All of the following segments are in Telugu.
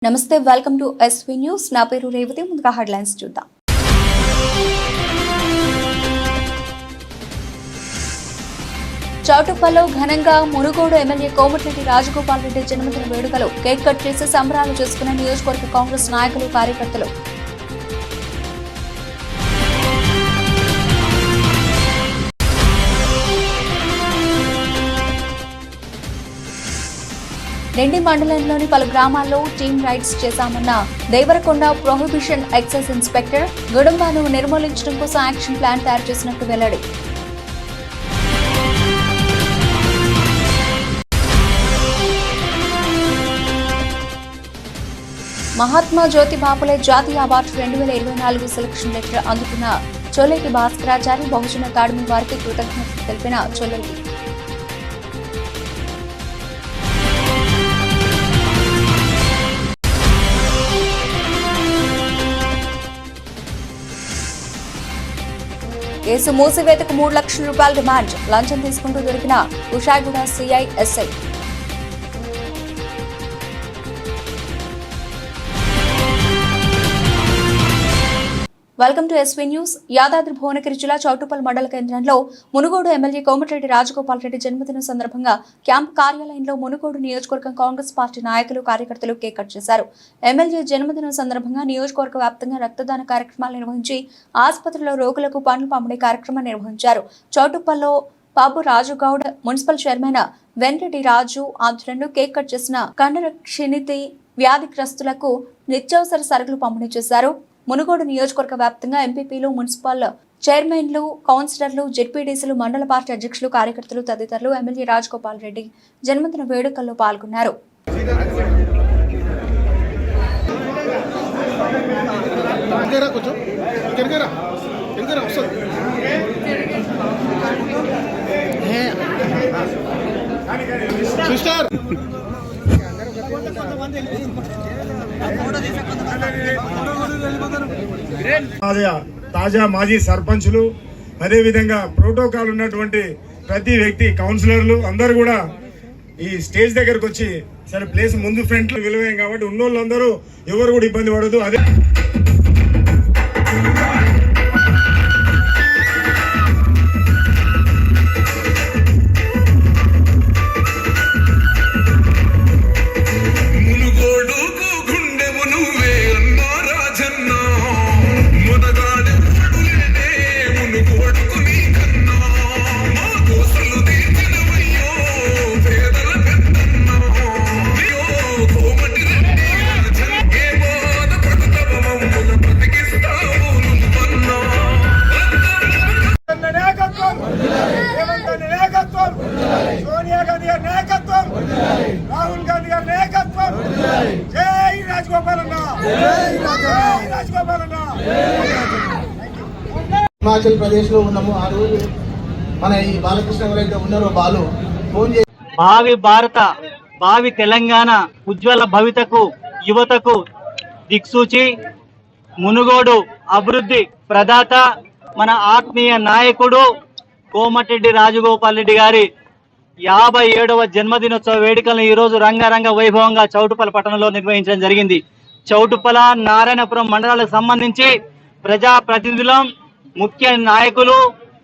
నమస్తే వెల్కమ్ టు ఎస్వీ న్యూస్ నా పేరు రేవతి ముందుగా హెడ్లైన్స్ చూద్దాం చౌటుప్పల్లో ఘనంగా మునుగోడు ఎమ్మెల్యే కోమటిరెడ్డి రాజగోపాల్ రెడ్డి జన్మదిన వేడుకలు కేక్ కట్ చేసి సంబరాలు చేసుకున్న నియోజకవర్గ కాంగ్రెస్ నాయకులు కార్యకర్తలు రెండి మండలంలోని పలు గ్రామాల్లో టీమ్ రైడ్స్ చేశామన్న దేవరకొండ ప్రొహిబిషన్ ఎక్సైజ్ ఇన్స్పెక్టర్ గుడుంబాను నిర్మూలించడం కోసం యాక్షన్ ప్లాన్ తయారు చేసినట్టు వెల్లడి. మహాత్మా జ్యోతి బాపులే జాతీయ అవార్డు 2024 సెలక్షన్ లెటర్ అందుకున్న చొల్లేటి భాస్కరాచారి బహుజన అకాడమీ వారికి కృతజ్ఞతలు తెలిపిన చొల్లేటి. కేసు మూసివేతకు 3 లక్షల రూపాయల డిమాండ్ లంచం తీసుకుంటూ దొరికిన Kushaiguda CI SI. Welcome to SV news. Yadadri Bhuvanagiri జిల్లా చౌటుప్పల్ మండల కేంద్రంలో మునుగోడు ఎమ్మెల్యే కోమటిరెడ్డి రాజగోపాల్ రెడ్డి జన్మదిన సందర్భంగా క్యాంపు కార్యాలయంలో మునుగోడు నియోజకవర్గం కాంగ్రెస్ పార్టీ నాయకులు కార్యకర్తలు కేక్ కట్ చేశారు. ఎమ్మెల్యే జన్మదిన సందర్భంగా నియోజకవర్గ వ్యాప్తంగా రక్తదాన కార్యక్రమాలు నిర్వహించి ఆసుపత్రిలో రోగులకు పండ్లు పంపిణీ కార్యక్రమం నిర్వహించారు. చౌటుప్పల్లో బాబు రాజుగౌడ్ మున్సిపల్ చైర్మన్ వెంకటి రాజు ఆధ్వర్యంలో కేక్ కట్ చేసిన కండర క్షిణితి వ్యాధిగ్రస్తులకు నిత్యావసర సరుకులు పంపిణీ చేశారు. మునుగోడు నియోజకవర్గ వ్యాప్తంగా ఎంపీపీలు, మున్సిపల్ చైర్మన్లు, కౌన్సిలర్లు, జెడ్పీటీసీలు, మండల పార్టీ అధ్యక్షులు, కార్యకర్తలు తదితరులు ఎమ్మెల్యే రాజగోపాల్ రెడ్డి జన్మదిన వేడుకల్లో పాల్గొన్నారు. తాజా మాజీ సర్పంచులు, అదేవిధంగా ప్రోటోకాల్ ఉన్నటువంటి ప్రతి వ్యక్తి, కౌన్సిలర్లు అందరూ కూడా ఈ స్టేజ్ దగ్గరకు వచ్చి సరే ప్లేస్ ముందు ఫ్రంట్ లో విలువేం కాబట్టి ఉన్నోళ్ళందరూ ఎవరు కూడా ఇబ్బంది పడదు. అదే సోనియా గాంధీ గారి నాయకత్వం, రాహుల్ గాంధీ గారి నాయకత్వం. జై రాజగోపాల్ అన్న, జై రాజగోపాల్ అన్న. హిమాచల్ ప్రదేశ్ లో ఉన్నాము. ఆ రోజు మన ఈ బాలకృష్ణ ఎవరైతే ఉన్నారో బాలు ఫోన్ చేసి భావి భారత, భావి తెలంగాణ ఉజ్వల భవితకు, యువతకు దిక్సూచి, మునుగోడు అభివృద్ధి ప్రదాత, మన ఆత్మీయ నాయకుడు కోమటిరెడ్డి రాజగోపాల్ రెడ్డి గారి 57వ జన్మదినోత్సవ వేడుకలను ఈరోజు రంగరంగ వైభవంగా చౌటుప్పల పట్టణంలో నిర్వహించడం జరిగింది. చౌటుప్పల, నారాయణపురం మండలాలకు సంబంధించి ప్రజాప్రతినిధులం, ముఖ్య నాయకులు,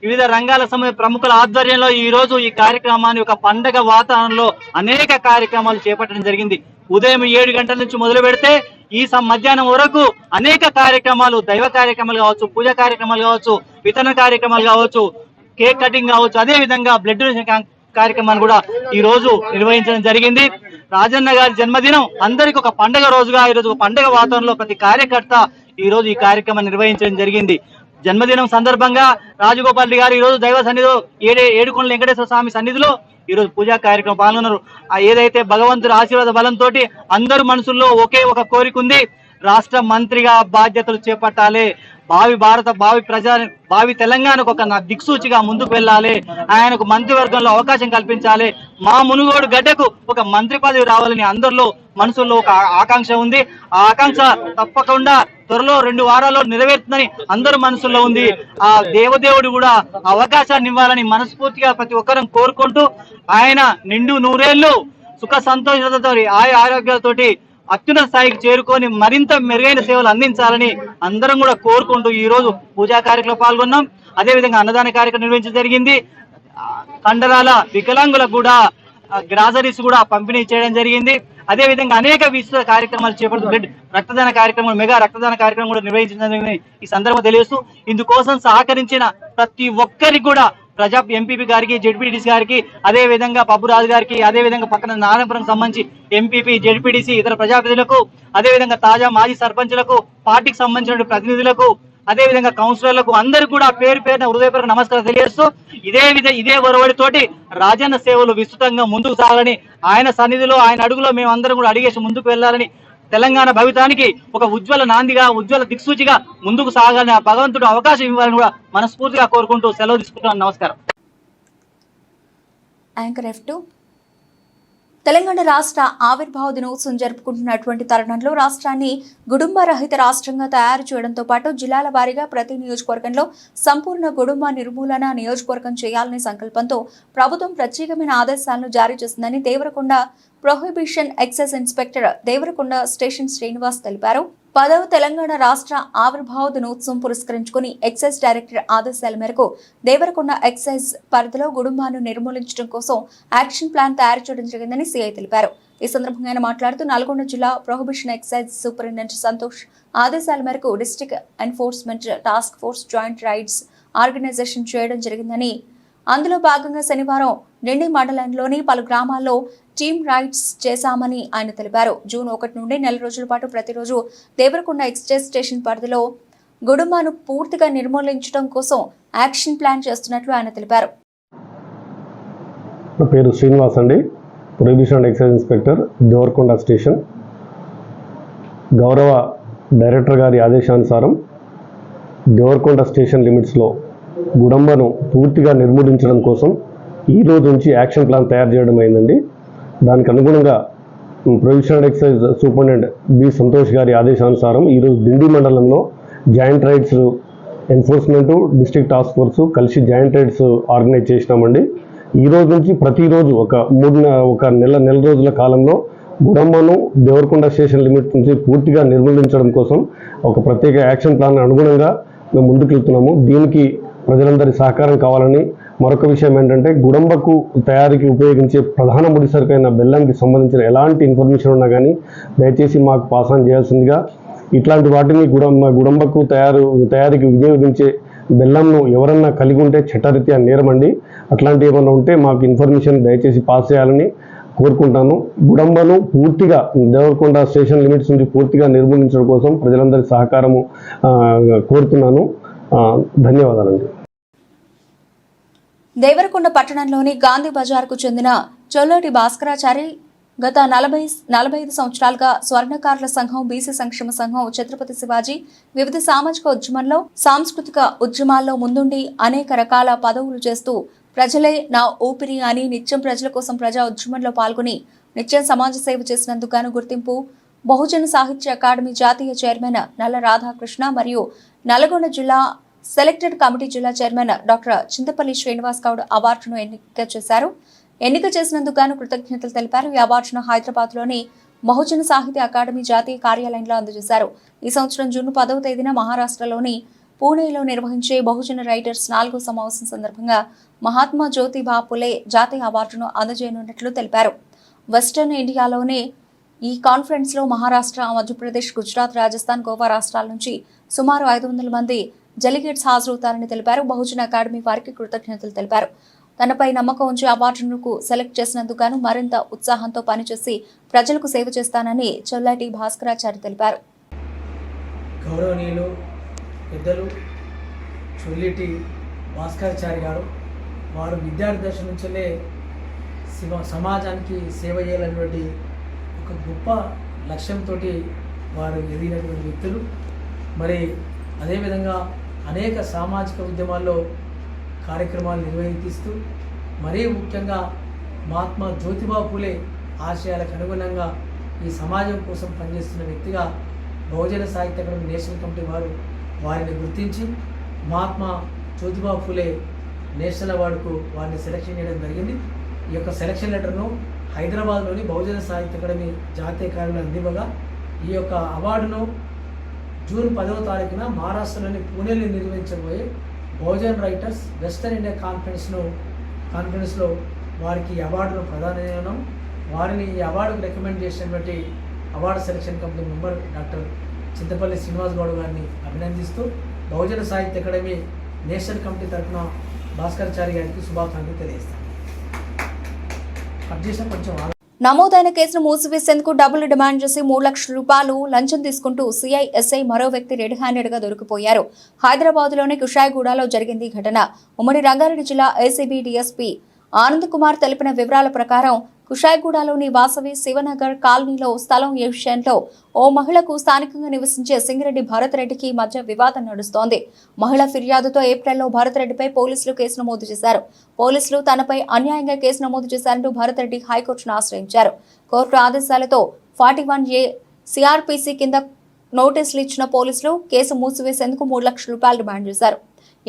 వివిధ రంగాల సంబంధించిన ప్రముఖుల ఆధ్వర్యంలో ఈ రోజు ఈ కార్యక్రమాన్ని ఒక పండగ వాతావరణంలో అనేక కార్యక్రమాలు చేపట్టడం జరిగింది. ఉదయం 7 గంటల నుంచి మొదలు పెడితే ఈ మధ్యాహ్నం వరకు అనేక కార్యక్రమాలు, దైవ కార్యక్రమాలు కావచ్చు, పూజా కార్యక్రమాలు కావచ్చు, వితరణ కార్యక్రమాలు కావచ్చు, కేక్ కటింగ్ కావచ్చు, అదే విధంగా బ్లడ్ డొనేషన్ కార్యక్రమాన్ని కూడా ఈ రోజు నిర్వహించడం జరిగింది. రాజన్న గారి జన్మదినం అందరికి ఒక పండుగ రోజుగా, ఈ రోజు ఒక పండుగ వాతావరణంలో ప్రతి కార్యకర్త ఈ రోజు ఈ కార్యక్రమాన్ని నిర్వహించడం జరిగింది. జన్మదినం సందర్భంగా రాజగోపాల్ రెడ్డి గారు ఈ రోజు దైవ సన్నిధిలో ఏడుకొండల వెంకటేశ్వర స్వామి సన్నిధిలో ఈ రోజు పూజా కార్యక్రమం పాల్గొన్నారు. ఏదైతే భగవంతుడి ఆశీర్వాద బలంతో అందరు మనసుల్లో ఒకే ఒక కోరిక ఉంది, రాష్ట్ర మంత్రిగా బాధ్యతలు చేపట్టాలి, భావి భారత, భావి తెలంగాణకు ఒక దిక్సూచిగా ముందుకు వెళ్ళాలి, ఆయనకు మంత్రివర్గంలో అవకాశం కల్పించాలి, మా మునుగోడు గడ్డకు ఒక మంత్రి పదవి రావాలని అందరిలో మనసుల్లో ఒక ఆకాంక్ష ఉంది. ఆ ఆకాంక్ష తప్పకుండా త్వరలో 2 వారాల్లో నెరవేరుతుందని అందరి మనసుల్లో ఉంది. ఆ దేవదేవుడు కూడా అవకాశాన్ని ఇవ్వాలని మనస్ఫూర్తిగా ప్రతి ఒక్కరం కోరుకుంటూ, ఆయన నిండు 100 ఏళ్ళు సుఖ సంతోషాలతో, ఆరోగ్యాలతోటి అత్యున్నత స్థాయికి చేరుకొని మరింత మెరుగైన సేవలు అందించాలని అందరం కూడా కోరుకుంటూ ఈ రోజు పూజా కార్యక్రమంలో పాల్గొన్నాం. అదేవిధంగా అన్నదాన కార్యక్రమం నిర్వహించడం జరిగింది. కండరాల వికలాంగులకు కూడా గ్రాసరీస్ కూడా పంపిణీ చేయడం జరిగింది. అదేవిధంగా అనేక విస్తృత కార్యక్రమాలు చేపడుతూ రక్తదాన కార్యక్రమం, మెగా రక్తదాన కార్యక్రమం కూడా నిర్వహించడం జరిగింది. ఈ సందర్భంగా తెలియజేస్తూ ఇందుకోసం సహకరించిన ప్రతి ఒక్కరికి కూడా ఎంపీపీ గారికి, జెడ్పీటీసీ గారికి, అదే విధంగా పబ్బురాజు గారికి, అదే విధంగా పక్కన నారాయణపురం సంబంధించి ఎంపీపీ, జెడ్పీటీసీ, ఇతర ప్రజాప్రతినిధులకు, అదే విధంగా తాజా మాజీ సర్పంచులకు, పార్టీకి సంబంధించిన ప్రతినిధులకు, అదే విధంగా కౌన్సిలర్లకు అందరూ కూడా పేరు పేరున హృదయపూర్వక నమస్కారం తెలియజేస్తూ ఇదే ఒరవడితోటి రాజన్న సేవలు విస్తృతంగా ముందుకు సాగాలని, ఆయన సన్నిధిలో ఆయన అడుగులో మేమందరం కూడా అడిగేసి ముందుకు వెళ్లాలని, తెలంగాణ భవితానికి ఒక ఉజ్వల నాందిగా, ఉజ్వల దిక్సూచిగా ముందుకు సాగాలని ఆ భగవంతుడు అవకాశం ఇవ్వాలని కూడా మనస్ఫూర్తిగా కోరుకుంటూ సెలవు తీసుకుంటున్నాను. నమస్కారం. యాంకర్ F2 తెలంగాణ రాష్ట్ర ఆవిర్భావ దినోత్సవం జరుపుకుంటున్నటువంటి తరుణంలో రాష్ట్రాన్ని కుటుంబ రహిత రాష్ట్రంగా తయారు చేయడంతో పాటు జిల్లాల వారీగా ప్రతి నియోజకవర్గంలో సంపూర్ణ కుటుంబ నిర్మూలన నియోజకవర్గం చేయాలనే సంకల్పంతో ప్రభుత్వం ప్రత్యేకమైన ఆదేశాలను జారీ చేసిందని Devarakonda prohibition excise inspector Devarakonda station Srinivas తెలిపారు. 10వ తెలంగాణ రాష్ట్ర ఆవిర్భావ దినోత్సవం పురస్కరించుకుని ఎక్సైజ్ డైరెక్టర్ ఆదేశాల మేరకు దేవరకొండ ఎక్సైజ్ పరిధిలో గుడుంబాను నిర్మూలించడం కోసం యాక్షన్ ప్లాన్ తయారు చేయడం జరిగిందని సీఐ తెలిపారు. ఈ సందర్భంగా ఆయన మాట్లాడుతూ నల్గొండ జిల్లా ప్రొహిబిషన్ ఎక్సైజ్ సూపరింటెండెంట్ సంతోష్ ఆదేశాల మేరకు district enforcement task force joint raids organisation చేయడం జరిగిందని, అందులో భాగంగా శనివారం నిండి మండలంలోని పలు గ్రామాల్లో టీమ్ రైడ్స్ చేశామని ఆయన తెలిపారు. జూన్ 1 నుండి నెల రోజుల పాటు ప్రతిరోజు దేవరకొండ ఎక్సైజ్ స్టేషన్ పరిధిలో గుడుంబాను పూర్తిగా నిర్మూలించడం కోసం యాక్షన్ ప్లాన్ చేస్తున్నట్లు ఆయన తెలిపారు. నా పేరు శ్రీనివాస్ అండి, prohibition excise inspector Devarakonda station. గౌరవ డైరెక్టర్ గారి ఆదేశానుసారం దేవరకొండ స్టేషన్ లిమిట్స్లో గుడంబను పూర్తిగా నిర్మూలించడం కోసం ఈ రోజు నుంచి యాక్షన్ ప్లాన్ తయారు చేయడం అయిందండి. దానికి అనుగుణంగా prohibition excise superintendent B Santosh గారి ఆదేశానుసారం ఈరోజు దిండి మండలంలో joint raids enforcement district task force కలిసి జాయింట్ రైడ్స్ ఆర్గనైజ్ చేసినామండి. ఈ రోజు నుంచి ప్రతిరోజు ఒక నెల రోజుల కాలంలో గుడంబను దేవరకొండ స్టేషన్ లిమిట్ నుంచి పూర్తిగా నిర్మూలించడం కోసం ఒక ప్రత్యేక యాక్షన్ ప్లాన్ అనుగుణంగా మేము ముందుకు వెళ్తున్నాము. దీనికి ప్రజలందరి సహకారం కావాలని, మరొక విషయం ఏంటంటే గుడంబకు తయారీకి ఉపయోగించే ప్రధాన ముడి సరుకైన బెల్లంకి సంబంధించిన ఎలాంటి ఇన్ఫర్మేషన్ ఉన్నా కానీ దయచేసి మాకు పాస్ ఆన్ చేయాల్సిందిగా, ఇట్లాంటి వాటిని గుడంబకు తయారీకి వినియోగించే బెల్లంను ఎవరన్నా కలిగి ఉంటే చట్టరీత్యా నేరమండి. అట్లాంటివి ఏమన్నా ఉంటే మాకు ఇన్ఫర్మేషన్ దయచేసి పాస్ చేయాలని కోరుకుంటాను. గుడంబను పూర్తిగా దేవరకొండ స్టేషన్ లిమిట్స్ నుంచి పూర్తిగా నిర్మూలించడం కోసం ప్రజలందరి సహకారము కోరుతున్నాను. ధన్యవాదాలండి. దేవరకొండ పట్టణంలోని గాంధీ బజార్కు చెందిన చొల్లోటి భాస్కరాచారి గత 45 సంవత్సరాలుగా స్వర్ణకారుల సంఘం, బీసీ సంక్షేమ సంఘం, ఛత్రపతి శివాజీ వివిధ సామాజిక ఉద్యమంలో, సాంస్కృతిక ఉద్యమాల్లో ముందుండి అనేక రకాల పదవులు చేస్తూ ప్రజలే నా ఊపిరి అని నిత్యం ప్రజల కోసం ప్రజా ఉద్యమంలో పాల్గొని నిత్యం సమాజ సేవ చేసినందుకు గాను గుర్తింపు బహుజన సాహిత్య అకాడమీ జాతీయ చైర్మన్ నల్ల రాధాకృష్ణ మరియు నల్గొండ జిల్లా సెలెక్టెడ్ కమిటీ జిల్లా చైర్మన్ డాక్టర్ చింతపల్లి శ్రీనివాస్ గౌడ్ అవార్డును ఎన్నిక చేసినందుకు గాను కృతజ్ఞతలు తెలిపారు. ఈ అవార్డును హైదరాబాద్లోని బహుజన సాహిత్య అకాడమీ జాతీయ కార్యాలయంలో అందజేశారు. ఈ సంవత్సరం జూన్ 10వ తేదీన మహారాష్ట్రలోని పూణేలో నిర్వహించే బహుజన రైటర్స్ 4వ సమావేశం సందర్భంగా మహాత్మా జ్యోతిబా పులే జాతీయ అవార్డును అందజేయనున్నట్లు తెలిపారు. వెస్టర్న్ ఇండియాలోనే ఈ కాన్ఫరెన్స్లో మహారాష్ట్ర, మధ్యప్రదేశ్, గుజరాత్, రాజస్థాన్, గోవా రాష్ట్రాల నుంచి సుమారు 500 మంది డెలిగేట్స్ హాజరవుతారని తెలిపారు. బహుజన అకాడమీ వారికి కృతజ్ఞతలు తెలిపారు. తనపై నమ్మకం ఉంచి అవార్డును సెలెక్ట్ చేసినందుకు గాను మరింత ఉత్సాహంతో పనిచేసి ప్రజలకు సేవ చేస్తానని చొల్లాటి భాస్కరాచారి తెలిపారు. గౌరవనీయులు పెద్దలు చొల్లిటి భాస్కరాచారి గారు, వారు విద్యార్థి దశ నుంచే సమాజానికి సేవ చేయాలనేటువంటి ఒక గొప్ప లక్ష్యంతో వారు ఎదిగినటువంటి వ్యక్తులు. మరి అదేవిధంగా అనేక సామాజిక ఉద్యమాల్లో కార్యక్రమాలు నిర్వహిస్తూ మరీ ముఖ్యంగా మహాత్మా జ్యోతిబా పూలే ఆశయాలకు అనుగుణంగా ఈ సమాజం కోసం పనిచేస్తున్న వ్యక్తిగా బహుజన సాహిత్య అకాడమీ నేషనల్ కమిటీ వారు వారిని గుర్తించి మహాత్మా జ్యోతిబా పూలే నేషనల్ అవార్డుకు వారిని సెలక్షన్ చేయడం జరిగింది. ఈ యొక్క సెలక్షన్ లెటర్ను హైదరాబాద్లోని బహుజన సాహిత్య అకాడమీ జాతీయ కార్యాలయం అందివ్వగా ఈ యొక్క అవార్డును జూన్ 10వ తారీఖున మహారాష్ట్రలోని పూణేలో నిర్వహించబోయే బహుజన్ రైటర్స్ వెస్టర్న్ ఇండియా కాన్ఫరెన్స్లో వారికి ఈ అవార్డును ప్రదానం చేయడం, వారిని ఈ అవార్డుకు రికమెండ్ చేసినటువంటి award selection committee member doctor Chintapalli Srinivas Goud గారిని అభినందిస్తూ బహుజన సాహిత్య అకాడమీ నేషనల్ కమిటీ తరఫున భాస్కరాచారి గారికి శుభాకాంక్షలు తెలియజేస్తాను. కట్ చేసిన కొంచెం నమోదైన కేసును మూసివేసేందుకు డబ్బులు డిమాండ్ చేసి 3 లక్షల రూపాయలు లంచం తీసుకుంటూ సిఐఎస్ఐ మరో వ్యక్తి రెడ్ హ్యాండెడ్ గా దొరికిపోయారు. హైదరాబాద్లోని కుషాయిగూడలో జరిగింది ఘటన. ఉమ్మడి రంగారెడ్డి జిల్లా ఏసీబీ డీఎస్పీ ఆనంద్ కుమార్ తెలిపిన వివరాల ప్రకారం కుషాయిగూడలోని వాసవి శివనగర్ కాలనీలో స్థలం విషయంలో ఓ మహిళకు స్థానికంగా నివసించే సింగిరెడ్డి భరత్ రెడ్డికి మధ్య వివాదం నడుస్తోంది. మహిళ ఫిర్యాదుతో ఏప్రిల్లో భరత్ రెడ్డిపై పోలీసులు కేసు నమోదు చేశారు. పోలీసులు తనపై అన్యాయంగా కేసు నమోదు చేశారంటూ భరత్ రెడ్డి హైకోర్టును ఆశ్రయించారు. కోర్టు ఆదేశాలతో 41A సిఆర్పిసి కింద నోటీసులు ఇచ్చిన పోలీసులు కేసు మూసివేసేందుకు 3 లక్షల రూపాయలు డిమాండ్ చేశారు.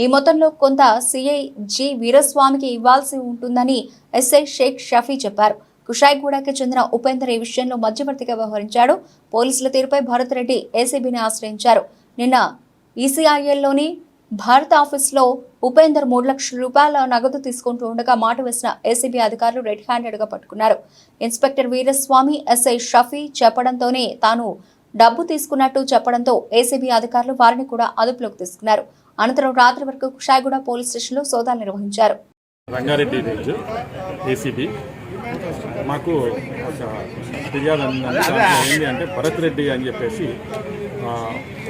ఈ మొత్తంలో కొంత సిఐ జి వీరస్వామికి ఇవ్వాల్సి ఉంటుందని ఎస్ఐ షేక్ షఫీ చెప్పారు. కుషాయిగూడకి చెందిన ఉపేందర్ ఈ విషయంలో మధ్యవర్తిగా వ్యవహరించాడు. పోలీసుల తీరుపై భరత్ రెడ్డి ఏసీబీని ఆశ్రయించారు. నిన్న ఈసీఐఎల్లోని భారత్ ఆఫీసులో ఉపేందర్ 3 లక్షల రూపాయల నగదు తీసుకుంటూ ఉండగా మాట వేసిన ఏసీబీ అధికారులు రెడ్ హ్యాండెడ్ గా పట్టుకున్నారు. ఇన్స్పెక్టర్ వీరస్వామి ఎస్ఐ షఫీ చెప్పడంతోనే తాను డబ్బు తీసుకున్నట్టు చెప్పడంతో ఏసీబీ అధికారులు వారిని కూడా అదుపులోకి తీసుకున్నారు. అనంతరం రాత్రి వరకు కుషాయిగూడ పోలీస్ స్టేషన్లో సోదాలు నిర్వహించారు. రంగారెడ్డి రేంజ్ ఏసీబీ మాకు ఒక ఫిర్యాదు ఏంటి అంటే భరత్ రెడ్డి అని చెప్పేసి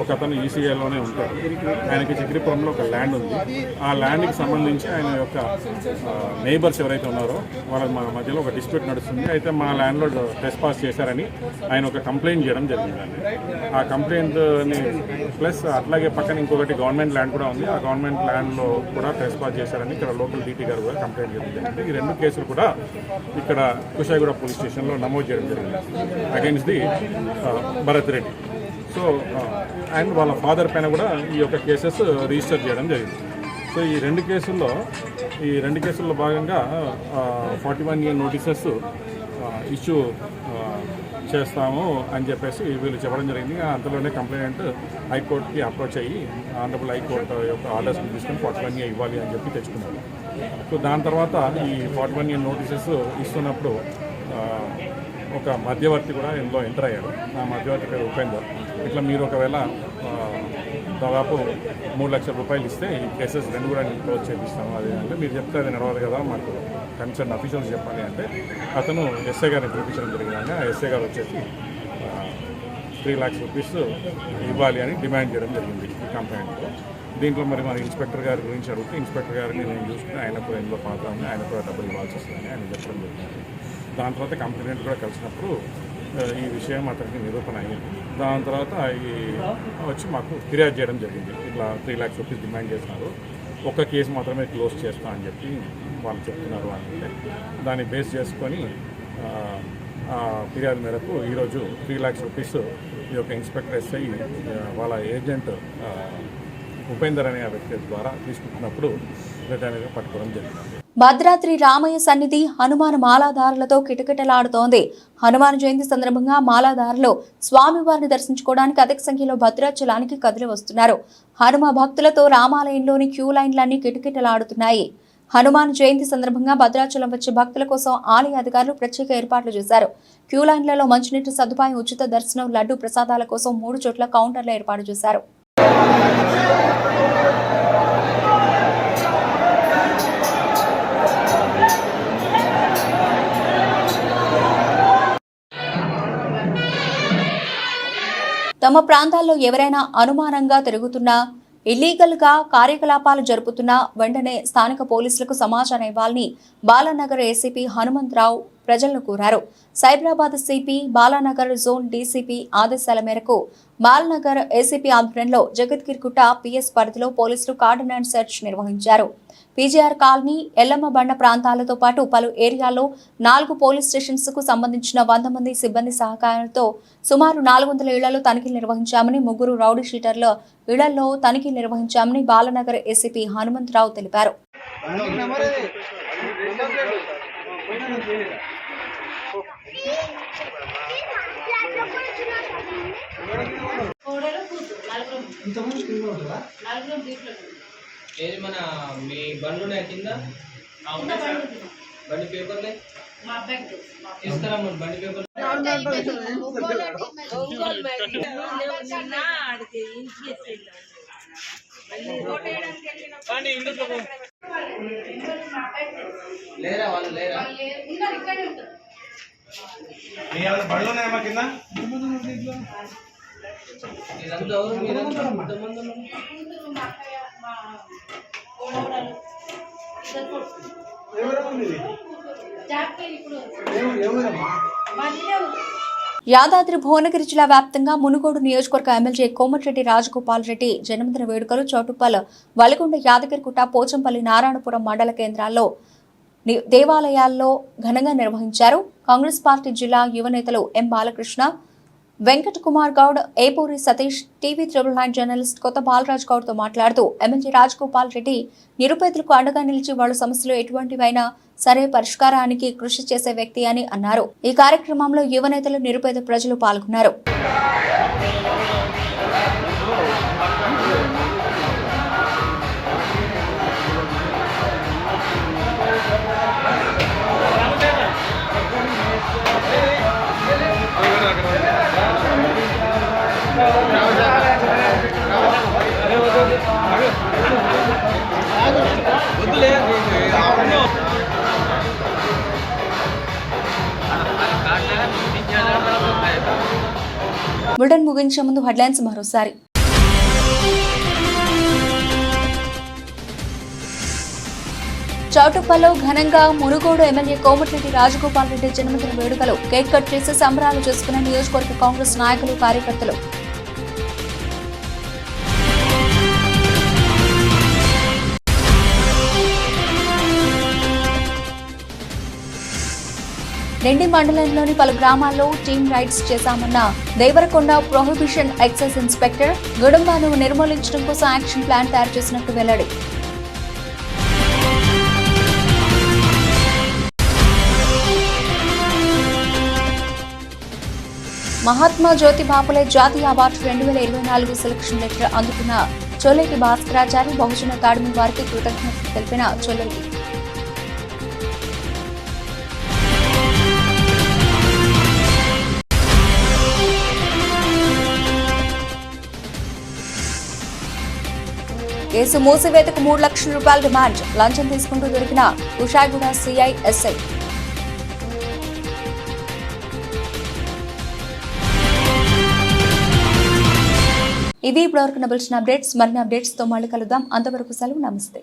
ఒక అతను ఈసీఐలోనే ఉంటాడు. ఆయనకి చక్రీపురంలో ఒక ల్యాండ్ ఉంది. ఆ ల్యాండ్కి సంబంధించి ఆయన యొక్క నైబర్స్ ఎవరైతే ఉన్నారో వాళ్ళ మధ్యలో ఒక డిస్ప్యూట్ నడుస్తుంది. అయితే మా ల్యాండ్లో ట్రెస్పాస్ చేశారని ఆయన ఒక కంప్లైంట్ చేయడం జరిగిందండి. ఆ కంప్లైంట్ని ప్లస్ అట్లాగే పక్కన ఇంకొకటి గవర్నమెంట్ ల్యాండ్ కూడా ఉంది. ఆ గవర్నమెంట్ ల్యాండ్లో కూడా ట్రెస్పాస్ చేశారని ఇక్కడ లోకల్ డీటీ గారు కూడా కంప్లైంట్ చేయడం జరిగింది. ఈ 2 కేసులు కూడా ఇక్కడ కుషాయిగూడ పోలీస్ స్టేషన్లో నమోదు చేయడం జరిగింది against the Bharat Reddy. So and వాళ్ళ ఫాదర్ పైన కూడా ఈ యొక్క కేసెస్ రిజిస్టర్ చేయడం జరిగింది. సో ఈ 2 కేసుల్లో భాగంగా 41A నోటీసెస్ ఇష్యూ చేస్తాము అని చెప్పేసి వీళ్ళు చెప్పడం జరిగింది. అంతలోనే కంప్లైంట్ హైకోర్టుకి అప్రోచ్ అయ్యి ఆనరబుల్ హైకోర్టు యొక్క ఆర్డర్స్ తీసుకొని 41A ఇవ్వాలి అని చెప్పి తెచ్చుకున్నారు. సో దాని తర్వాత ఈ 41A నోటీసెస్ ఇస్తున్నప్పుడు ఒక మధ్యవర్తి కూడా ఇందులో ఎంటర్ అయ్యాడు. ఆ మధ్యవర్తి పేరు ఉపేందర్. ఇట్లా మీరు ఒకవేళ దాదాపు 3 లక్షల రూపాయలు ఇస్తే ఈ కేసెస్ 2 కూడా నేను క్లోజ్ చేపిస్తాను. అది అంటే మీరు చెప్తే అది నడవాలి కదా, మాకు కన్సర్న్ అఫీషియల్స్ చెప్పాలి అంటే అతను ఎస్ఐ గారిని పిలిపించడం జరిగిందండి. ఆ ఎస్ఐ గారు వచ్చేసి 3 లక్షల రూపీస్ ఇవ్వాలి అని డిమాండ్ చేయడం జరిగింది ఈ కంప్లైంట్లో. దీంట్లో మరి మన ఇన్స్పెక్టర్ గారి గురించి అడిగితే ఇన్స్పెక్టర్ గారిని నేను చూసుకుని ఆయన కూడా ఇందులో పాత్ర ఉంది, ఆయన కూడా డబ్బులు ఇవ్వాల్సి వస్తుందని ఆయన చెప్పడం జరిగింది. దాని తర్వాత కంప్లైంట్ కూడా కలిసినప్పుడు ఈ విషయం అతనికి నిరూపణ అయ్యింది. దాని తర్వాత ఈ వచ్చి మాకు ఫిర్యాదు చేయడం జరిగింది. ఇట్లా 3 లక్షల రూపీస్ డిమాండ్ చేస్తున్నారు, ఒక్క కేసు మాత్రమే క్లోజ్ చేస్తా అని చెప్పి వాళ్ళు చెప్తున్నారు అంటే దాన్ని బేస్ చేసుకొని ఫిర్యాదు మేరకు ఈరోజు 3 లక్షల రూపీస్ ఈ యొక్క ఇన్స్పెక్టర్ ఎస్ఐ వాళ్ళ ఏజెంట్ ఉపేందర్ అనే వ్యక్తి ద్వారా తీసుకుంటున్నప్పుడు రిటర్న్గా పట్టుకోవడం జరిగింది. భద్రాద్రి రామయ్య సన్నిధి హనుమాన్ మాలాదారులతో కిటకిటలాడుతోంది. హనుమాన్ జయంతి సందర్భంగా మాలాదారులు స్వామివారిని దర్శించుకోవడానికి అధిక సంఖ్యలో భద్రాచలానికి కదిలి వస్తున్నారు. హనుమ భక్తులతో రామాలయంలోని క్యూ లైన్లన్నీ కిటకిటలాడుతున్నాయి. హనుమాన్ జయంతి సందర్భంగా భద్రాచలం వచ్చే భక్తుల కోసం ఆలయ అధికారులు ప్రత్యేక ఏర్పాట్లు చేశారు. క్యూ లైన్లలో మంచినీటి సదుపాయం, ఉచిత దర్శనం, లడ్డు ప్రసాదాల కోసం 3 చోట్ల కౌంటర్లు ఏర్పాటు చేశారు. తమ ప్రాంతాల్లో ఎవరైనా అనుమానంగా తిరుగుతున్నా, ఇల్లీగల్ గా కార్యకలాపాలు జరుపుతున్నా వెంటనే స్థానిక పోలీసులకు సమాచారం ఇవ్వాలని బాలానగర్ ఏసీపీ హనుమంతరావు ప్రజలను కోరారు. Cyberabad CP, Balanagar zone DCP ఆదేశాల మేరకు బాలానగర్ ఏసీపీ ఆధ్వర్యంలో జగద్గిరిగుట్ట పిఎస్ పరిధిలో పోలీసులు కార్డినెన్స్ సెర్చ్ నిర్వహించారు. పీజీఆర్ కాలనీ, ఎల్లమ్మ బండ ప్రాంతాలతో పాటు పలు ఏరియాల్లో 4 పోలీస్ స్టేషన్స్ కు సంబంధించిన 100 మంది సిబ్బంది సహకారంతో సుమారు 400 ఇళ్లలో తనిఖీలు నిర్వహించామని, 3 రౌడీ షీటర్ల ఇళ్లలో తనిఖీలు నిర్వహించామని బాలానగర్ ఏసీపీ హనుమంతరావు తెలిపారు. ఏది మన మీ బండ్లు కింద బండి పేపర్లే తీసుకురమ్మండి బండి పేపర్ లేరా వాళ్ళు లేరా బండ్లు ఉన్నాయా మా కింద మీరంతా ఎవరు మీరంతా ఎంతమంది యాదాద్రి భువనగిరి జిల్లా వ్యాప్తంగా మునుగోడు నియోజకవర్గ ఎమ్మెల్యే కోమటిరెడ్డి రాజగోపాల్ రెడ్డి జన్మదిన వేడుకలు చౌటుప్పల్, వలిగొండ, యాదగిరిగుట్ట, పోచంపల్లి, నారాయణపురం మండల కేంద్రాల్లో దేవాలయాల్లో ఘనంగా నిర్వహించారు. కాంగ్రెస్ పార్టీ జిల్లా యువ నేతలు ఎం బాలకృష్ణ, వెంకట్ కుమార్ గౌడ్, ఏపూరి సతీష్, టీవీ 999 జర్నలిస్ట్ కొత్త బాలరాజ్ గౌడ్తో మాట్లాడుతూ ఎమ్మెల్యే రాజగోపాల్ రెడ్డి నిరుపేదలకు అండగా నిలిచి వాళ్ళ సమస్యలు ఎటువంటివైనా సరే పరిష్కారానికి కృషి చేసే వ్యక్తి అని అన్నారు. ఈ కార్యక్రమంలో యువ నేతలు, నిరుపేద ప్రజలు పాల్గొన్నారు. బులెటిన్ ముగించే ముందు హెడ్లైన్స్ మరోసారి. చౌటుప్పల్లో ఘనంగా మునుగోడు ఎమ్మెల్యే కోమటిరెడ్డి రాజగోపాల్ రెడ్డి జన్మదిన వేడుకలు. కేక్ కట్ చేసి సంబరాలు చేసుకున్న నియోజకవర్గ కాంగ్రెస్ నాయకులు, కార్యకర్తలు. రెండి మండలంలోని పలు గ్రామాల్లో టీమ్ రైడ్స్ చేశామన్న దేవరకొండ ప్రొహిబిషన్ ఎక్సైజ్ ఇన్స్పెక్టర్. గుడుంబాను నిర్మూలించడం కోసం యాక్షన్ ప్లాన్ తయారు చేసినట్టు వెల్లడి. మహాత్మా జ్యోతి బాపులే జాతీయ అవార్డు 2024 సెలక్షన్ లెటర్ అందుకున్న చొల్లేటి భాస్కరాచారి, బహుజన అకాడమీ వారికి కృతజ్ఞతలు తెలిపిన చొల్లేటి. కేసు మూసివేతకు 3 లక్షల రూపాయల డిమాండ్. లంచం తీసుకుంటూ దొరికిన ఉషాగూడ సిఐ, ఎస్ఐ. ఇవి ఇప్పటివరకు నబిల్చిన అప్డేట్స్. మరిన్ని అప్డేట్స్తో మళ్ళీ కలుద్దాం. అంతవరకు సెలవు. నమస్తే.